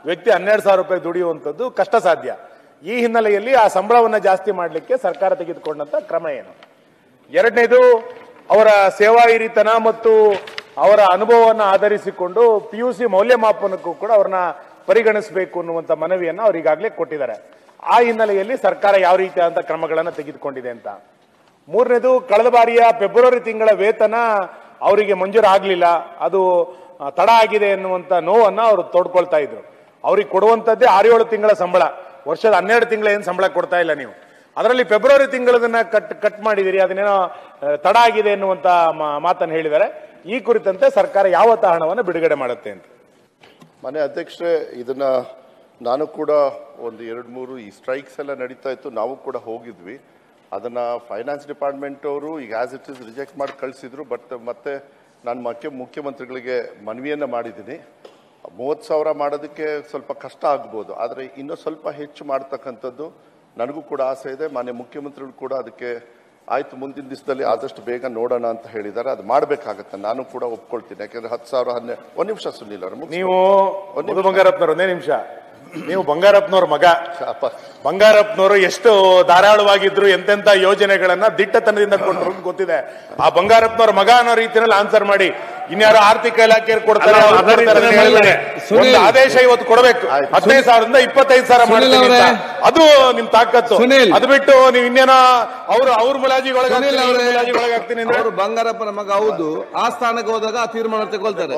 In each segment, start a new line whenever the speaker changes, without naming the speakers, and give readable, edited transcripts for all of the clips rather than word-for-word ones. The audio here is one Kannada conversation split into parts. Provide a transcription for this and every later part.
ವ್ಯಕ್ತಿ 12,000 ರೂಪಾಯಿ ದುಡಿಯುವಂಥದ್ದು ಕಷ್ಟ ಸಾಧ್ಯ. ಈ ಹಿನ್ನೆಲೆಯಲ್ಲಿ ಆ ಸಂಬಳವನ್ನು ಜಾಸ್ತಿ ಮಾಡಲಿಕ್ಕೆ ಸರ್ಕಾರ ತೆಗೆದುಕೊಂಡಂತ ಕ್ರಮ ಏನು? ಎರಡನೇದು, ಅವರ ಸೇವಾ ಹಿರಿತನ ಮತ್ತು ಅವರ ಅನುಭವವನ್ನು ಆಧರಿಸಿಕೊಂಡು PUC ಮೌಲ್ಯಮಾಪನಕ್ಕೂ ಕೂಡ ಅವ್ರನ್ನ ಪರಿಗಣಿಸಬೇಕು ಅನ್ನುವಂಥ ಮನವಿಯನ್ನು ಅವ್ರು ಈಗಾಗಲೇ ಕೊಟ್ಟಿದ್ದಾರೆ. ಆ ಹಿನ್ನೆಲೆಯಲ್ಲಿ ಸರ್ಕಾರ ಯಾವ ರೀತಿಯಾದಂಥ ಕ್ರಮಗಳನ್ನು ತೆಗೆದುಕೊಂಡಿದೆ ಅಂತ. ಮೂರನೇದು, ಕಳೆದ ಬಾರಿಯ ಫೆಬ್ರವರಿ ತಿಂಗಳ ವೇತನ ಅವರಿಗೆ ಮಂಜೂರಾಗಲಿಲ್ಲ, ಅದು ತಡ ಆಗಿದೆ ಎನ್ನುವಂಥ ನೋವನ್ನು ಅವರು ತೋಡ್ಕೊಳ್ತಾ ಇದ್ರು. ಅವ್ರಿಗೆ ಕೊಡುವಂಥದ್ದೇ 6-7 ತಿಂಗಳ ಸಂಬಳ, ವರ್ಷದ 12 ತಿಂಗಳ ಏನು ಸಂಬಳ ಕೊಡ್ತಾ ಇಲ್ಲ ನೀವು. ಅದರಲ್ಲಿ ಫೆಬ್ರವರಿ ತಿಂಗಳದನ್ನ ಕಟ್ ಮಾಡಿದಿರಿ, ಅದನ್ನೇನೋ ತಡ ಆಗಿದೆ ಎನ್ನುವಂಥ ಮಾತನ್ನು ಹೇಳಿದ್ದಾರೆ. ಈ ಕುರಿತಂತೆ ಸರ್ಕಾರ ಯಾವತ್ತ ಹಣವನ್ನು ಬಿಡುಗಡೆ ಮಾಡುತ್ತೆ ಅಂತ.
ಮನೆ ಅಧ್ಯಕ್ಷರೇ, ಇದನ್ನ ನಾನು ಕೂಡ ಒಂದು 2-3 ಈ ಸ್ಟ್ರೈಕ್ಸ್ ಎಲ್ಲ ನಡೀತಾ ಇತ್ತು, ನಾವು ಕೂಡ ಹೋಗಿದ್ವಿ. ಅದನ್ನ ಫೈನಾನ್ಸ್ ಡಿಪಾರ್ಟ್ಮೆಂಟ್ ಅವರು ಈಗ ಆಸ್ ಇಟ್ ಇಸ್ ರಿಜೆಕ್ಟ್ ಮಾಡಿ ಕಳಿಸಿದ್ರು. ಬಟ್ ಮತ್ತೆ ನಾನು ಮುಖ್ಯಮಂತ್ರಿಗಳಿಗೆ ಮನವಿಯನ್ನ ಮಾಡಿದ್ದೀನಿ. 30,000 ಮಾಡೋದಕ್ಕೆ ಸ್ವಲ್ಪ ಕಷ್ಟ ಆಗ್ಬೋದು, ಆದರೆ ಇನ್ನೂ ಸ್ವಲ್ಪ ಹೆಚ್ಚು ಮಾಡ್ತಕ್ಕಂಥದ್ದು ನನಗೂ ಕೂಡ ಆಸೆ ಇದೆ. ಮಾನ್ಯ ಮುಖ್ಯಮಂತ್ರಿಗಳು ಕೂಡ ಅದಕ್ಕೆ ಆಯ್ತು ಮುಂದಿನ ದಿವಸದಲ್ಲಿ ಆದಷ್ಟು ಬೇಗ ನೋಡೋಣ ಅಂತ ಹೇಳಿದ್ದಾರೆ. ಅದು ಮಾಡಬೇಕಾಗತ್ತೆ, ನಾನು ಕೂಡ ಒಪ್ಕೊಳ್ತೀನಿ. ಯಾಕಂದ್ರೆ 10,000 ಒಂದು ನಿಮಿಷ ಸುನಿಲ್ ಅವರು,
ನೀವು ಬಂಗಾರಪ್ಪನವರು ಒಂದೇ ನಿಮಿಷ, ನೀವು ಬಂಗಾರಪ್ಪನವ್ರ ಮಗ. ಬಂಗಾರಪ್ಪನವರು ಎಷ್ಟು ಧಾರಾಳವಾಗಿದ್ರು, ಎಂತೆಂತ ಯೋಜನೆಗಳನ್ನ ದಿಟ್ಟತನದಿಂದ ಕೊಟ್ಟರು ಗೊತ್ತಿದೆ. ಆ ಬಂಗಾರಪ್ಪನವ್ರ ಮಗ ಅನ್ನೋ ರೀತಿಯಲ್ಲಿ ಆನ್ಸರ್ ಮಾಡಿ. ಇನ್ಯಾರು ಆರ್ಥಿಕ ಇಲಾಖೆ ಕೊಡ್ತಾರೆ, ಒಂದು ಆದೇಶ ಇವತ್ತು ಕೊಡಬೇಕು. 15,000ದಿಂದ 25,000 ಮಾಡ್ತೀವಿ, ಅದು ನಿಮ್ ತಾಕತ್ತು. ಅದು ಬಿಟ್ಟು ನೀವು ಇನ್ನೇನೋ ಅವ್ರ ಮುಲಾಜಿಗೊಳಗಾಗ್ತೀನಿ.
ಅವರು ಬಂಗಾರಪ್ಪನ ಮಗ ಹೌದು, ಆ ಸ್ಥಾನಕ್ಕೆ ಹೋದಾಗ ಆ ತೀರ್ಮಾನ ತಗೊಳ್ತಾರೆ.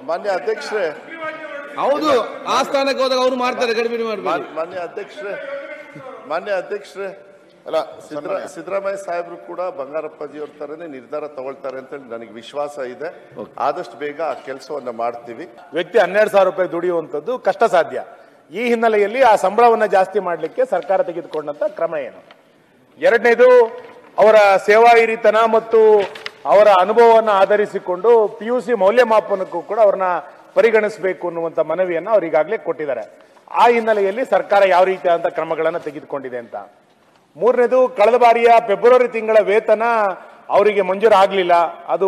ಮಾನ್ಯ ಅಧ್ಯಕ್ಷರೇ,
ಹೌದು, ಆ ಸ್ಥಾನಕ್ಕೆ ಹೋದಾಗ ಅವ್ರು ಮಾಡ್ತಾರೆ, ಗಡಿಬಿಡಿ ಮಾಡ್ತಾರೆ.
ಮಾನ್ಯ ಅಧ್ಯಕ್ಷರೇ ಅಲ್ಲ, ಸಿದ್ದರಾಮಯ್ಯ ಸಾಹೇಬರು ಕೂಡ ಬಂಗಾರಪ್ಪಾಜಿಯವ್ರ ತರನೇ ನಿರ್ಧಾರ ತಗೊಳ್ತಾರೆ ಅಂತ ನನಗೆ ವಿಶ್ವಾಸ ಇದೆ. ಆದಷ್ಟು ಬೇಗ ಆ ಕೆಲಸವನ್ನ ಮಾಡ್ತೀವಿ.
ವ್ಯಕ್ತಿ 12,000 ರೂಪಾಯಿ ದುಡಿಯುವಂಥದ್ದು ಕಷ್ಟ ಸಾಧ್ಯ. ಈ ಹಿನ್ನೆಲೆಯಲ್ಲಿ ಆ ಸಂಬಳವನ್ನು ಜಾಸ್ತಿ ಮಾಡಲಿಕ್ಕೆ ಸರ್ಕಾರ ತೆಗೆದುಕೊಂಡಂತ ಕ್ರಮ ಏನು? ಎರಡನೇದು, ಅವರ ಸೇವಾ ಹಿರಿತನ ಮತ್ತು ಅವರ ಅನುಭವವನ್ನು ಆಧರಿಸಿಕೊಂಡು PUC ಮೌಲ್ಯಮಾಪನಕ್ಕೂ ಕೂಡ ಅವ್ರನ್ನ ಪರಿಗಣಿಸಬೇಕು ಅನ್ನುವಂಥ ಮನವಿಯನ್ನು ಅವ್ರು ಈಗಾಗಲೇ ಕೊಟ್ಟಿದ್ದಾರೆ. ಆ ಹಿನ್ನೆಲೆಯಲ್ಲಿ ಸರ್ಕಾರ ಯಾವ ರೀತಿಯಾದಂಥ ಕ್ರಮಗಳನ್ನು ತೆಗೆದುಕೊಂಡಿದೆ ಅಂತ. ಮೂರನೇದು, ಕಳೆದ ಬಾರಿಯ ಫೆಬ್ರವರಿ ತಿಂಗಳ ವೇತನ ಅವರಿಗೆ ಮಂಜೂರಾಗಲಿಲ್ಲ, ಅದು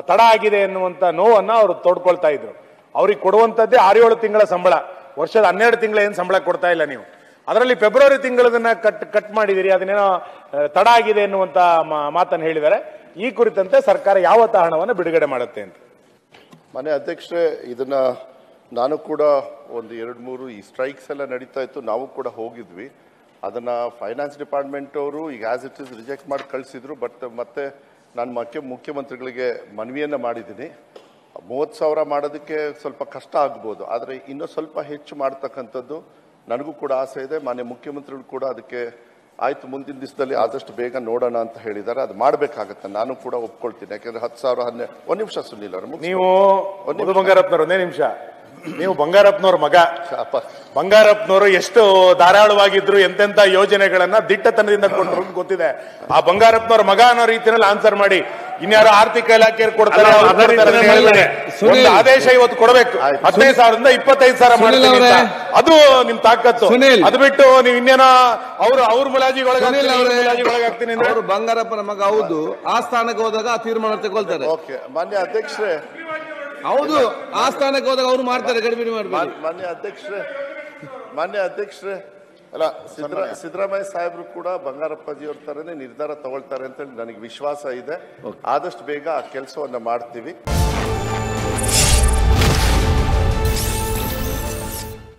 ತಡ ಆಗಿದೆ ಎನ್ನುವಂಥ ನೋವನ್ನು ಅವರು ತೋಡ್ಕೊಳ್ತಾ ಇದ್ರು. ಅವ್ರಿಗೆ ಕೊಡುವಂಥದ್ದೇ 6-7 ತಿಂಗಳ ಸಂಬಳ, ವರ್ಷದ 12 ತಿಂಗಳ ಏನು ಸಂಬಳ ಕೊಡ್ತಾ ಇಲ್ಲ ನೀವು. ಅದರಲ್ಲಿ ಫೆಬ್ರವರಿ ತಿಂಗಳದನ್ನ ಕಟ್ ಮಾಡಿದಿರಿ, ಅದನ್ನೇನೋ ತಡ ಆಗಿದೆ ಎನ್ನುವಂಥ ಮಾತನ್ನು ಹೇಳಿದ್ದಾರೆ. ಈ ಕುರಿತಂತೆ ಸರ್ಕಾರ ಯಾವತ್ತ ಹಣವನ್ನು ಬಿಡುಗಡೆ ಮಾಡುತ್ತೆ ಅಂತ.
ಮನೆ ಅಧ್ಯಕ್ಷರೇ, ಇದನ್ನ ನಾನು ಕೂಡ ಒಂದು 2-3 ಈ ಸ್ಟ್ರೈಕ್ಸ್ ಎಲ್ಲ ನಡೀತಾ ಇತ್ತು, ನಾವು ಕೂಡ ಹೋಗಿದ್ವಿ. ಅದನ್ನ ಫೈನಾನ್ಸ್ ಡಿಪಾರ್ಟ್ಮೆಂಟ್ ಅವರು ಈಗ ಆಸ್ ಇಟ್ ಇಸ್ ರಿಜೆಕ್ಟ್ ಮಾಡಿ ಕಳಿಸಿದ್ರು. ಬಟ್ ಮತ್ತೆ ನಾನು ಮುಖ್ಯಮಂತ್ರಿಗಳಿಗೆ ಮನವಿಯನ್ನ ಮಾಡಿದ್ದೀನಿ. 30,000 ಮಾಡೋದಕ್ಕೆ ಸ್ವಲ್ಪ ಕಷ್ಟ ಆಗ್ಬೋದು, ಆದರೆ ಇನ್ನೂ ಸ್ವಲ್ಪ ಹೆಚ್ಚು ಮಾಡ್ತಕ್ಕಂಥದ್ದು ನನಗೂ ಕೂಡ ಆಸೆ ಇದೆ. ಮಾನ್ಯ ಮುಖ್ಯಮಂತ್ರಿಗಳು ಕೂಡ ಅದಕ್ಕೆ ಆಯ್ತು ಮುಂದಿನ ದಿವಸದಲ್ಲಿ ಆದಷ್ಟು ಬೇಗ ನೋಡೋಣ ಅಂತ ಹೇಳಿದ್ದಾರೆ. ಅದು ಮಾಡಬೇಕಾಗತ್ತೆ, ನಾನು ಕೂಡ ಒಪ್ಕೊಳ್ತೀನಿ. ಯಾಕಂದ್ರೆ 10,000 ಒಂದು ನಿಮಿಷ ಸುನಿಲ್ ಅವರು,
ನೀವು ಬಂಗಾರಪ್ಪನವರು ಒಂದೇ ನಿಮಿಷ, ನೀವು ಬಂಗಾರಪ್ಪನವ್ರ ಮಗ. ಬಂಗಾರಪ್ಪನವರು ಎಷ್ಟು ಧಾರಾಳವಾಗಿದ್ರು, ಎಂತೆಂತ ಯೋಜನೆಗಳನ್ನ ದಿಟ್ಟತನದಿಂದ ಕೊಟ್ಟರು ಗೊತ್ತಿದೆ. ಆ ಬಂಗಾರಪ್ಪನವ್ರ ಮಗ ಅನ್ನೋ ರೀತಿಯಲ್ಲಿ ಆನ್ಸರ್ ಮಾಡಿ. ಇನ್ಯಾರು ಆರ್ಥಿಕ ಇಲಾಖೆ ಕೊಡ್ತಾರೆ, ಒಂದು ಆದೇಶ ಇವತ್ತು ಕೊಡಬೇಕು. 15,000ದಿಂದ 25,000 ಮಾಡ್ತೀವಿ, ಅದು ನಿಮ್ ತಾಕತ್ತು. ಅದು ಬಿಟ್ಟು ನೀವು ಇನ್ನೇನೋ ಅವ್ರ ಮುಲಾಜಿಗೊಳಗಾಗ್ತೀನಿ.
ಅವರು ಬಂಗಾರಪ್ಪನ ಮಗ ಹೌದು, ಆ ಸ್ಥಾನಕ್ಕೆ ಹೋದಾಗ ಆ ತೀರ್ಮಾನ ತಗೊಳ್ತಾರೆ.
ಮಾನ್ಯ ಅಧ್ಯಕ್ಷರೇ,
ಹೌದು, ಆ ಸ್ಥಾನಕ್ಕೆ ಹೋದಾಗ ಅವ್ರು ಮಾಡ್ತಾರೆ, ಗಡಿಬಿಡಿ ಮಾಡ್ತಾರೆ.
ಮಾನ್ಯ ಅಧ್ಯಕ್ಷರೇ ಅಲ್ಲ, ಸಿದ್ದರಾಮಯ್ಯ ಸಾಹೇಬರು ಕೂಡ ಬಂಗಾರಪ್ಪಾಜಿಯವ್ರ ತರನೇ ನಿರ್ಧಾರ ತಗೊಳ್ತಾರೆ ಅಂತ ನನಗೆ ವಿಶ್ವಾಸ ಇದೆ. ಆದಷ್ಟು ಬೇಗ ಆ ಕೆಲಸವನ್ನ ಮಾಡ್ತೀವಿ.